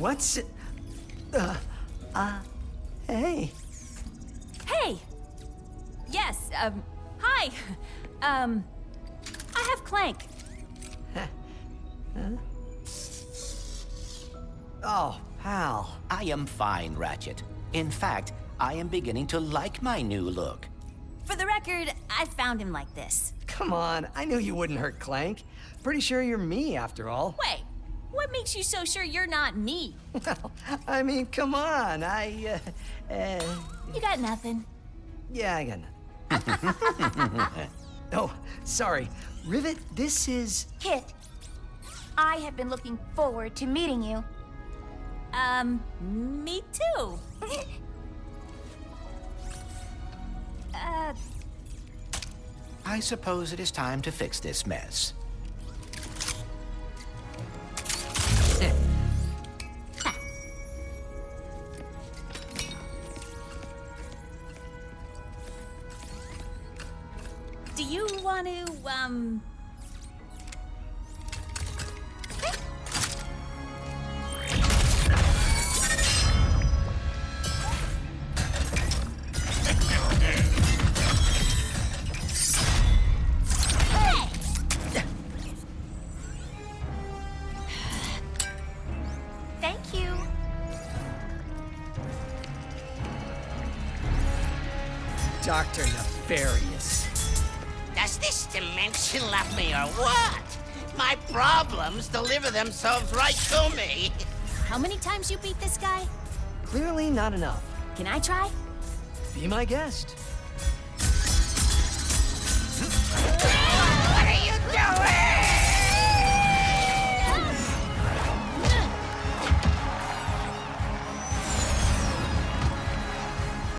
What's... hey. Hey! Yes, hi. I have Clank. Oh, pal. I am fine, Ratchet. In fact, I am beginning to like my new look. For the record, I found him like this. Come on, I knew you wouldn't hurt Clank. Pretty sure you're me, after all. Wait, what makes you so sure you're not me? Well, I mean, come on, You got nothing. Yeah, I got nothing. Oh, sorry. Rivet, this is... Kit, I have been looking forward to meeting you. Me too. I suppose it is time to fix this mess. Do you want to, Thank you. Dr. Nefarious. Does this dimension love me or what? My problems deliver themselves right to me. How many times you beat this guy? Clearly not enough. Can I try? Be my guest.